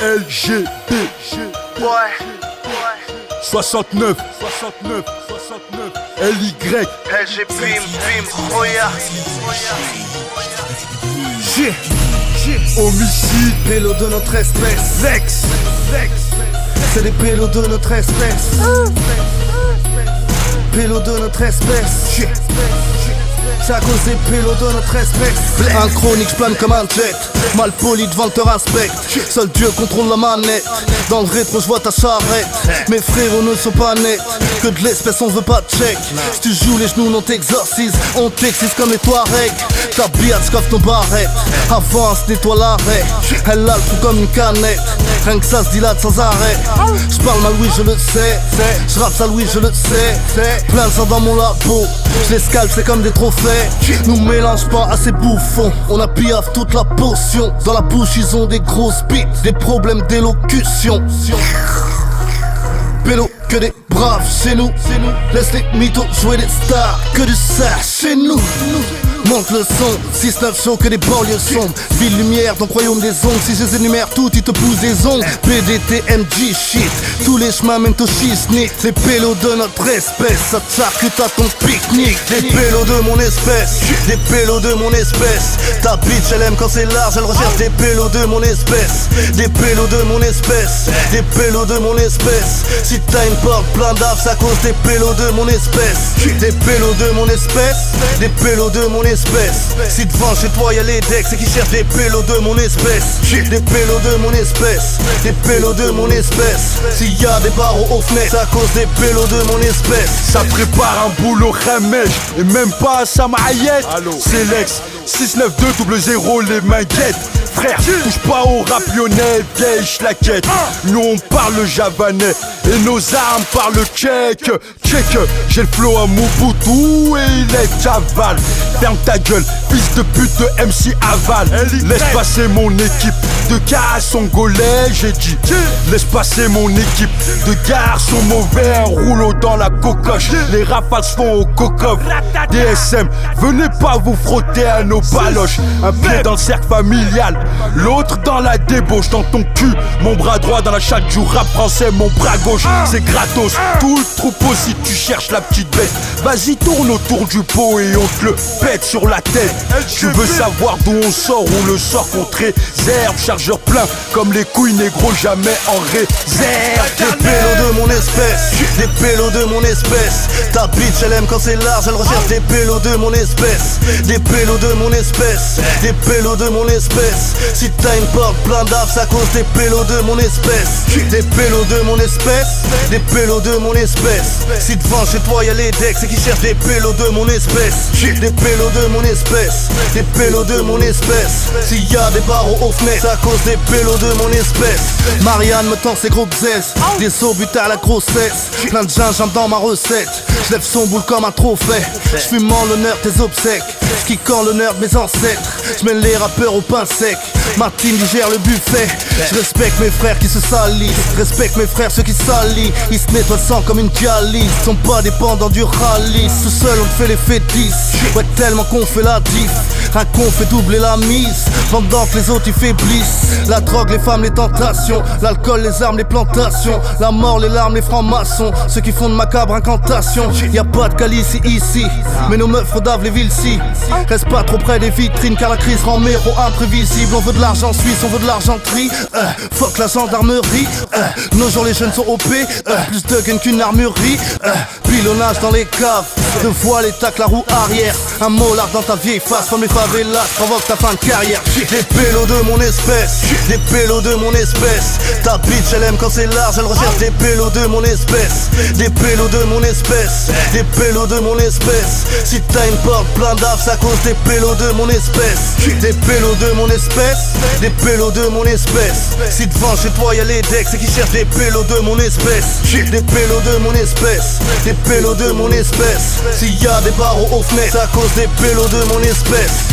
LGB. Ouais. 69. LY. LG Bim, Roya. Homicide. Pélo de notre espèce. Lex. C'est des pélos de notre espèce. Pélo de notre espèce. C'est à cause des pélos de notre espèce. Un chronique, j'plane comme un jet. Mal poli devant te respecte. Seul Dieu contrôle la manette. Dans le rétro j'vois ta charrette. Mes frérots ne sont pas nets. Que de l'espèce on veut pas de check. Si tu joues les genoux on t'exorcise. On t'excise comme les Touaregs. Ta biatch coffre ton barrette. Avance, nettoie l'arrêt. Elle a le trou comme une canette. Rien que ça se dilate sans arrêt. J'parle mal oui je le sais. J'rappe ça oui je le sais. Plein de sang dans mon labo. J'les scalpe c'est comme des trophées. Nous mélange pas à ces bouffons. On a piaf toute la potion. Dans la bouche ils ont des grosses bites. Des problèmes d'élocution. Pélo que des braves chez nous. Laisse les mythos jouer des stars. Que du ça chez nous. Monte le son, 6-9 show que des banlieues sombres. Ville lumière, ton royaume des ombres. Si je les énumère tout, ils te poussent des ongles. PDT, MG, shit. Tous les chemins mènent au chisnic. Les pélos de notre espèce, ça te charcute à ton pique-nique. Des pélos de mon espèce, des pélos de mon espèce. Ta bitch elle aime quand c'est large, elle recherche des pélos de mon espèce. Des pélos de mon espèce, des pélos de mon espèce. Si t'as une porte plein d'af, c'est à cause des pélos de mon espèce. Des pélos de mon espèce, des pélos de mon espèce. Si devant chez toi y'a les decks, c'est qui cherchent des pélos de mon espèce. Des pélos de mon espèce, des pélos de mon espèce. S'il y a des barreaux aux fenêtres, c'est à cause des pélos de mon espèce. Ça prépare un boulot ramèche. Et même pas à sa maillette. C'est Lex 69200 les mains guettes. Frère, touche pas au rap lyonnais, vieille schlaquette. Nous on parle javanais et nos armes parlent tchèque. J'ai le flow à Mobutu et il est Javal. Ferme ta gueule, fils de pute de MC Aval. Laisse passer mon équipe de garçons congolais, j'ai dit. Laisse passer mon équipe de garçons mauvais, rouleau dans la cocoche. Les rafales se font au cocof. DSM, venez pas vous frotter à nos baloches. Un pied dans le cercle familial, l'autre dans la débauche. Dans ton cul, mon bras droit dans la chatte du rap français. Mon bras gauche, c'est gratos. Tout le troupeau si tu cherches la petite bête. Vas-y tourne autour du pot et on te le pète sur la tête. Tu veux savoir d'où on sort, on le sort contre réserve. Chargeur plein comme les couilles négro, jamais en réserve. Des pélos de mon espèce, des pélos de mon espèce. Ta bitch elle aime quand c'est large, elle recherche des pélos de mon espèce. Des pélos de mon espèce, des pélos de mon espèce. Si t'as une porte plein d'af, c'est à cause des pélos de mon espèce. Des pélos de mon espèce, des pélos de mon espèce. Si devant chez toi y'a les decks, c'est qui cherchent des pélos de mon espèce. Des pélos de mon espèce, des pélos de mon espèce. S'il y a des barreaux aux fenêtres, c'est à cause des pélos de mon espèce. Marianne me tend ses gros zesses, des sauts butés à la grossesse. Plein de gingembre dans ma recette, j'lève son boule comme un trophée. J'fume en l'honneur tes obsèques, j'kick en l'honneur de mes ancêtres. J'mène les rappeurs au pain sec, ma team digère le buffet. J'respecte mes frères qui se salissent, respecte mes frères ceux qui s'allient. Ils se nettoient le sang comme une dialyse, sont pas dépendants du rallye. Tout seul on fait les fétiches, ouais tellement qu'on fait la diff. Un con fait doubler la mise, pendant que les autres y faiblissent. La drogue, les femmes, les tentations, l'alcool, les armes, les plantations, la mort, les larmes, les francs-maçons, ceux qui font de macabres incantations. Y'a pas de calice ici, mais nos meufs redavent les villes-ci. Reste pas trop près des vitrines car la crise rend méro imprévisible. On veut de l'argent suisse, on veut de l'argenterie. Fuck la gendarmerie. Nos jours les jeunes sont OP, plus de gun qu'une armurerie. Pilonnage dans les caves, de voile et tacle la roue arrière. Un molar dans ta vieille face, comme les favelas, provoque ta fin de carrière. Des pélos de mon espèce, des pélos de mon espèce. Ta bitch elle aime quand c'est large, elle recherche des pélos de mon espèce. Des pélos de mon espèce, des pélos de mon espèce. Si t'as une porte plein d'af, c'est à cause des pélos de mon espèce. Des pélos de mon espèce, des pélos de mon espèce. Si devant chez toi y'a les decks, c'est qui cherchent des pélos de mon espèce. Des pélos de mon espèce, des pélos de mon espèce. S'il y a des barreaux aux fenêtres, c'est à cause des pélos de mon espèce.